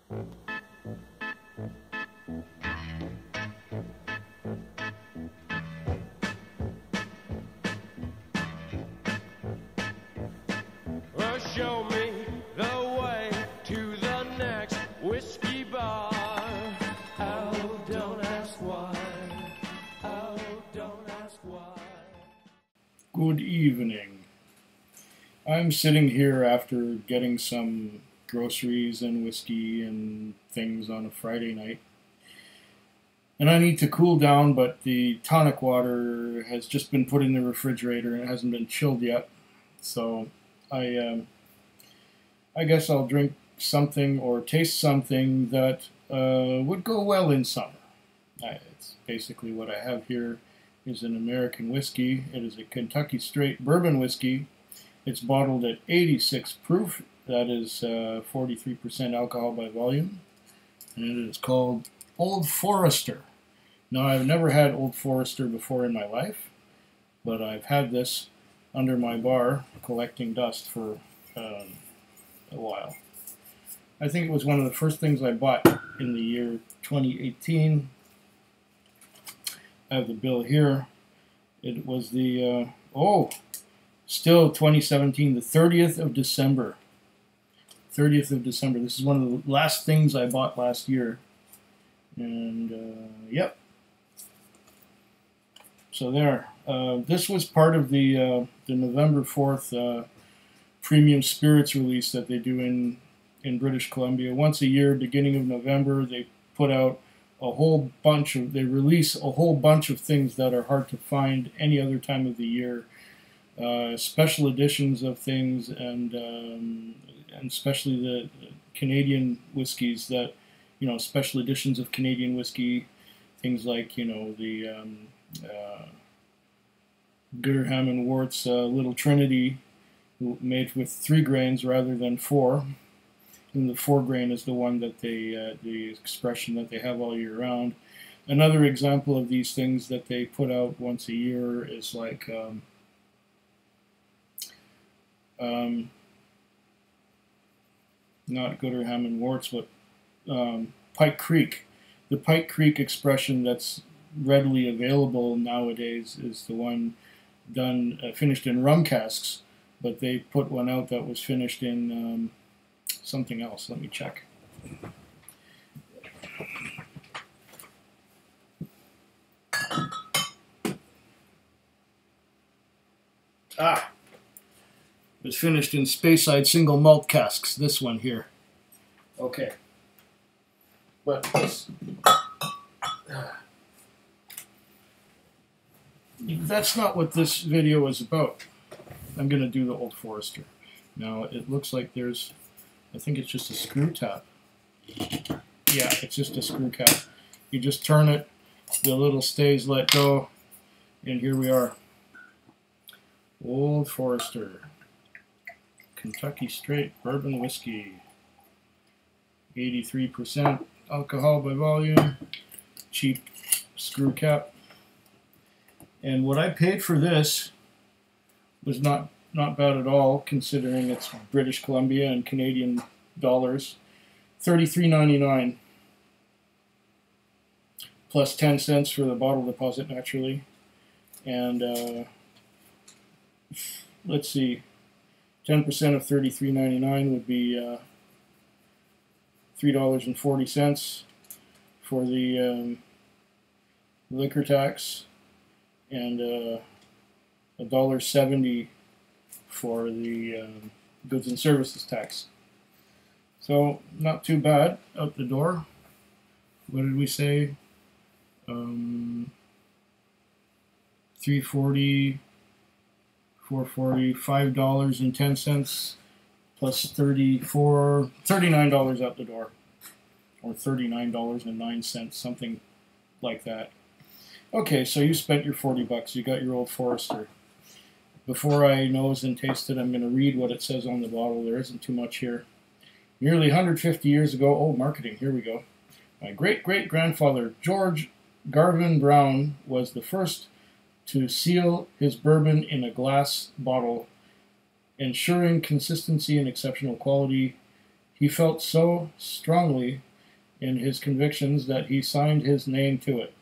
Well, show me the way to the next whiskey bar. Oh, don't ask why. Oh, don't ask why. Good evening. I'm sitting here after getting some groceries and whiskey and things on a Friday night. And I need to cool down, but the tonic water has just been put in the refrigerator and it hasn't been chilled yet. So I guess I'll drink something or taste something that would go well in summer. It's basically what I have here is an American whiskey. It is a Kentucky straight bourbon whiskey. It's bottled at 86 proof. That is 43% alcohol by volume. And it is called Old Forester. Now, I've never had Old Forester before in my life, but I've had this under my bar collecting dust for a while. I think it was one of the first things I bought in the year 2018. I have the bill here. It was the, still 2017, the 30th of December. 30th of December. This is one of the last things I bought last year. And, yep. So there. This was part of the November 4th premium spirits release that they do in British Columbia. Once a year, beginning of November, they put out they release a whole bunch of things that are hard to find any other time of the year. Special editions of things, and especially the Canadian whiskeys that, special editions of Canadian whiskey, things like, the Gooderham and Wort's Little Trinity, made with 3 grains rather than 4. And the 4 grain is the one that the expression that they have all year round. Another example of these things that they put out once a year is like not Gooderham and Worts, but Pike Creek. The Pike Creek expression that's readily available nowadays is the one finished in rum casks, but they put one out that was finished in something else. Let me check. It was finished in Speyside single malt casks, this one here. Okay. But this, that's not what this video is about. I'm going to do the Old Forester. Now, it looks like I think it's just a screw tap. Yeah, it's just a screw cap. You just turn it, the little stays let go, and here we are. Old Forester. Kentucky straight bourbon whiskey. 83% alcohol by volume. Cheap screw cap. And what I paid for this was not bad at all, considering it's British Columbia and Canadian dollars. $33.99 plus 10 cents for the bottle deposit, naturally. And let's see, 10% of $33.99 would be $3.40 for the liquor tax, and $1.70 for the goods and services tax. So not too bad out the door. What did we say? $3.40, $4.40, $5.10 plus $39 out the door, or $39.09, something like that. Okay, so you spent your 40 bucks. You got your Old Forester. Before I nose and taste it, I'm going to read what it says on the bottle. There isn't too much here. Nearly 150 years ago, marketing, here we go. My great-great-grandfather, George Garvin Brown, was the first to seal his bourbon in a glass bottle, ensuring consistency and exceptional quality. He felt so strongly in his convictions that he signed his name to it.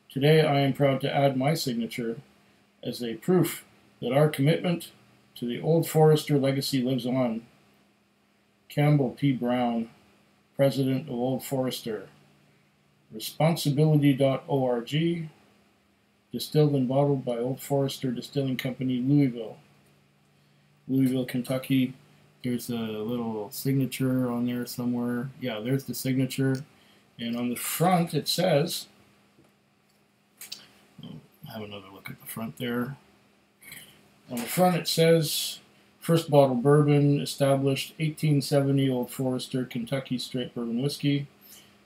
Today I am proud to add my signature as a proof that our commitment to the Old Forester legacy lives on. Campbell P. Brown, President of Old Forester. Responsibility.org, distilled and bottled by Old Forester Distilling Company, Louisville, Kentucky. There's a little signature on there somewhere. Yeah, there's the signature. And on the front it says, have another look at the front there. On the front it says, first bottle bourbon, established 1870, Old Forester, Kentucky straight bourbon whiskey.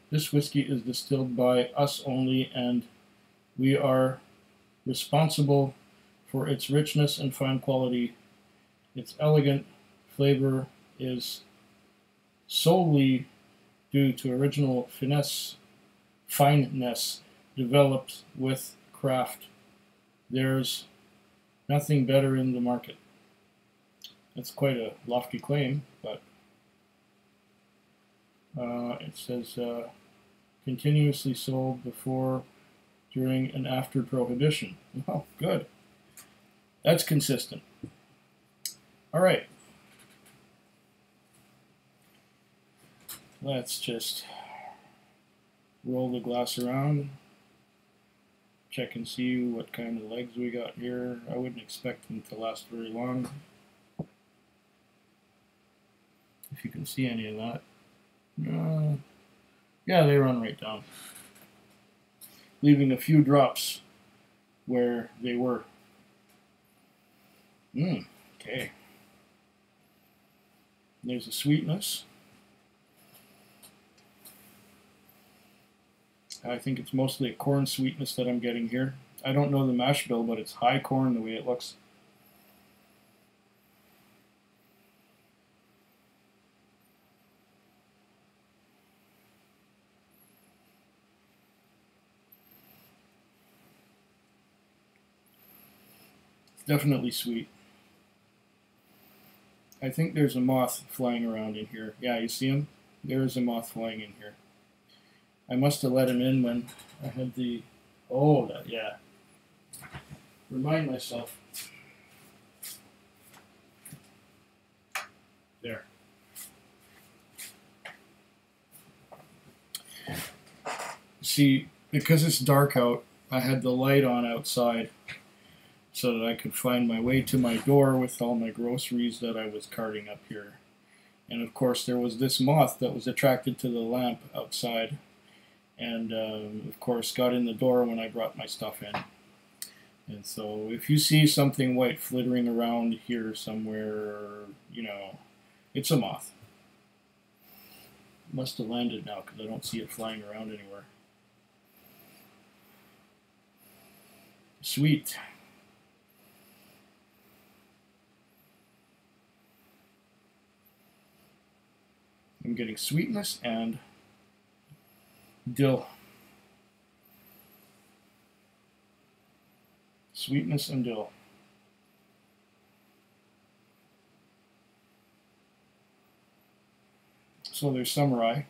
This whiskey is distilled by us only, and we are responsible for its richness and fine quality. Its elegant flavor is solely due to original fineness developed with craft. There's nothing better in the market. That's quite a lofty claim, but it says continuously sold before, during, and after Prohibition. Oh, good. That's consistent. All right. Let's just roll the glass around, check and see what kind of legs we got here. I wouldn't expect them to last very long, if you can see any of that. Yeah, they run right down, leaving a few drops where they were. Okay. There's a sweetness. I think it's mostly a corn sweetness that I'm getting here. I don't know the mash bill, but it's high corn the way it looks. Definitely sweet. I think there's a moth flying around in here. Yeah, you see him? There is a moth flying in here. I must have let him in when I had the... Oh, that, yeah. Remind myself. There. See, because it's dark out, I had the light on outside so that I could find my way to my door with all my groceries that I was carting up here. And of course there was this moth that was attracted to the lamp outside, and of course got in the door when I brought my stuff in. And so if you see something white flittering around here somewhere, you know, it's a moth. It must have landed now because I don't see it flying around anywhere. Sweet. I'm getting sweetness and dill. Sweetness and dill. So there's some rye.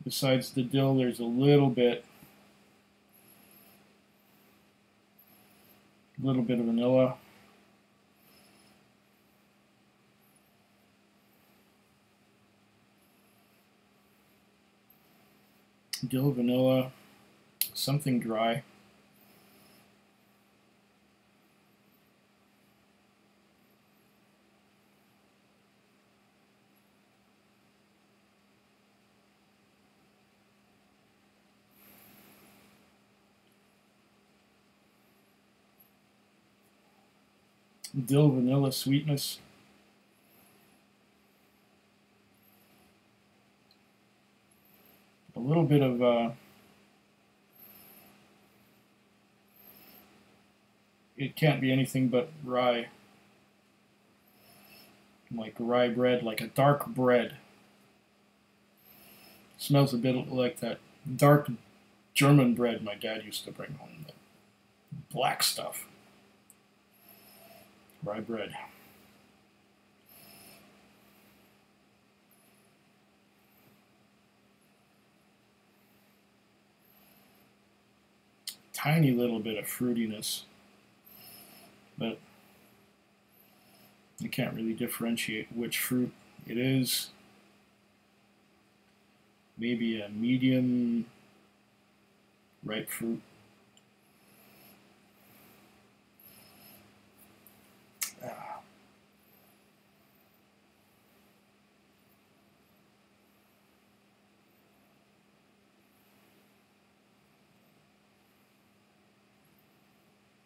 Besides the dill, there's a little bit of vanilla. Dill, vanilla, something dry. Dill, vanilla, sweetness. A little bit of it can't be anything but rye, like rye bread, like a dark bread. Smells a bit like that dark German bread my dad used to bring home, the black stuff. rye bread. Tiny little bit of fruitiness, but I can't really differentiate which fruit it is. Maybe a medium ripe fruit.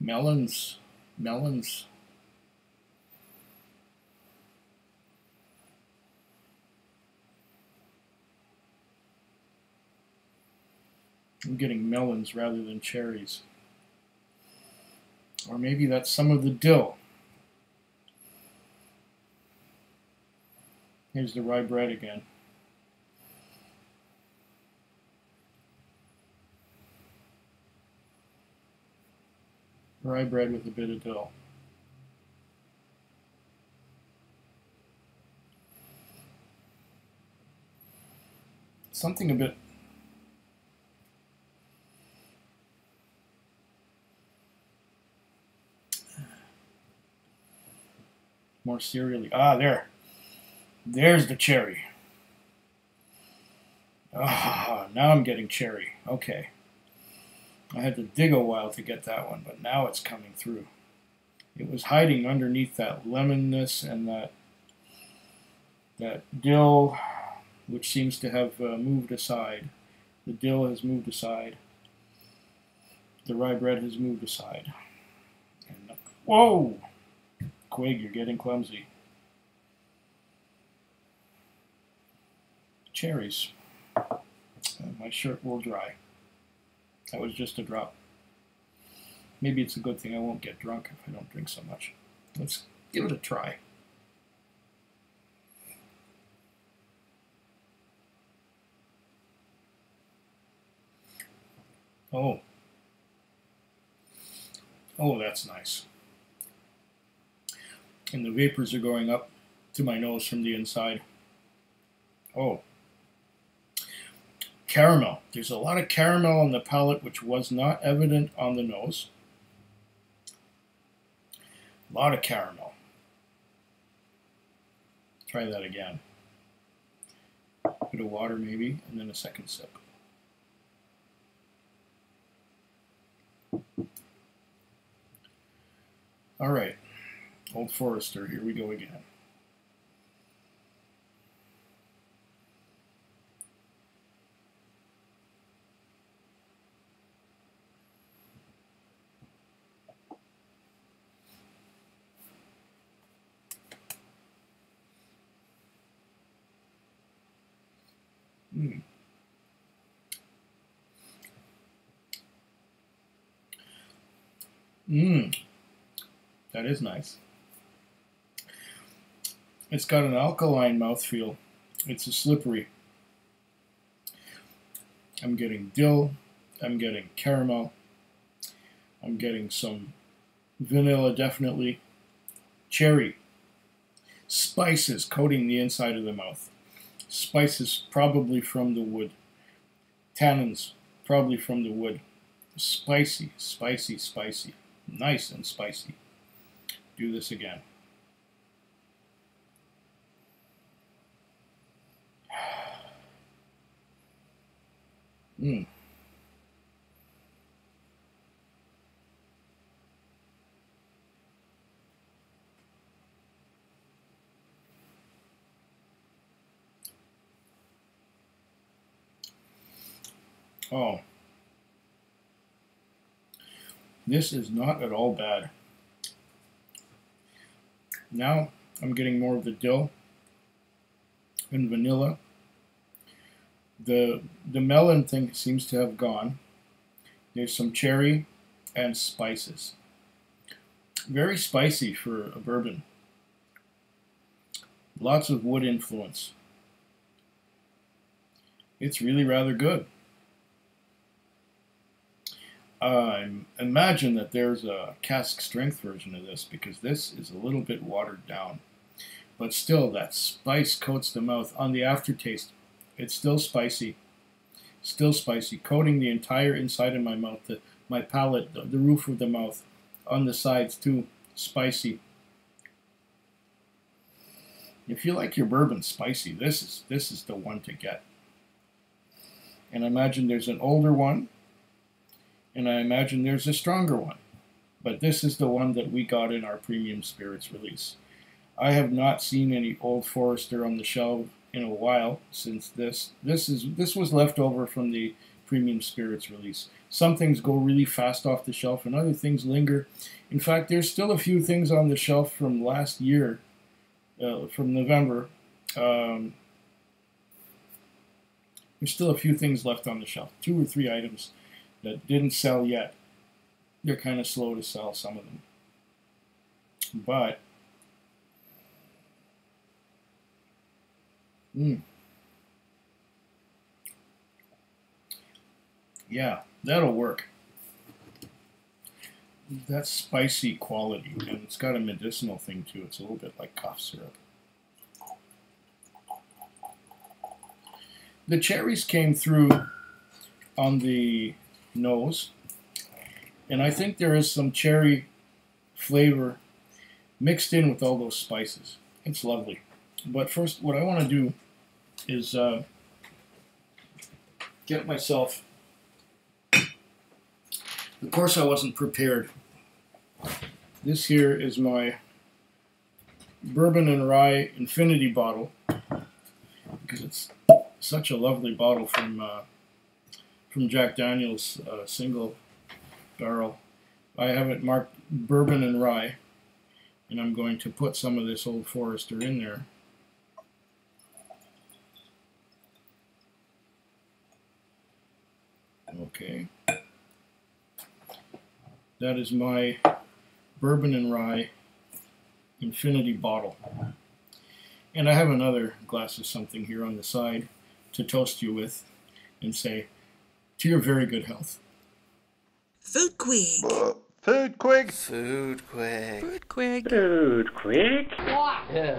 Melons. I'm getting melons rather than cherries. Or maybe that's some of the dill. Here's the rye bread again. Rye bread with a bit of dill. Something a bit more cereally. Ah, there's the cherry. Ah, now I'm getting cherry. Okay. I had to dig a while to get that one, but now it's coming through. It was hiding underneath that lemonness and that dill, which seems to have moved aside. The dill has moved aside. The rye bread has moved aside. And, whoa! Quig, you're getting clumsy. Cherries. My shirt will dry. That was just a drop. Maybe it's a good thing I won't get drunk if I don't drink so much. Let's give it a try. Oh. Oh, that's nice. And the vapors are going up to my nose from the inside. Oh. Caramel. There's a lot of caramel on the palate which was not evident on the nose. A lot of caramel. Try that again. A bit of water maybe, and then a second sip. All right, Old Forester, here we go again. That is nice. It's got an alkaline mouthfeel. It's a slippery. I'm getting dill. I'm getting caramel. I'm getting some vanilla, definitely. Cherry. Spices coating the inside of the mouth. Spices probably from the wood. Tannins probably from the wood. Spicy, spicy, spicy. Nice and spicy. Do this again. Oh. This is not at all bad. Now I'm getting more of the dill and vanilla. The melon thing seems to have gone. There's some cherry and spices. Very spicy for a bourbon. Lots of wood influence. It's really rather good. imagine that there's a cask strength version of this, because this is a little bit watered down. But still, that spice coats the mouth. On the aftertaste, it's still spicy. Still spicy, coating the entire inside of my mouth, my palate, the roof of the mouth, on the sides too, spicy. If you like your bourbon spicy, this is the one to get. And I imagine there's an older one, and I imagine there's a stronger one. But this is the one that we got in our premium spirits release. I have not seen any Old Forester on the shelf in a while since this. This was left over from the premium spirits release. Some things go really fast off the shelf, and other things linger. In fact, there's still a few things on the shelf from last year, from November. There's still a few things left on the shelf. 2 or 3 items that didn't sell yet. They're kind of slow to sell, some of them. But yeah, that'll work. That's spicy quality, and it's got a medicinal thing too. It's a little bit like cough syrup. The cherries came through on the nose, and I think there is some cherry flavor mixed in with all those spices. It's lovely. But first, what I want to do is get myself... Of course, I wasn't prepared. This here is my Bourbon and Rye Infinity bottle, because it's such a lovely bottle from Jack Daniel's single barrel. I have it marked Bourbon and Rye, and I'm going to put some of this Old Forester in there. Okay. That is my Bourbon and Rye Infinity bottle. And I have another glass of something here on the side to toast you with and say, to your very good health. Food Quig. Food Quig. Food Quig. Food Quig. Food Quig. Yeah.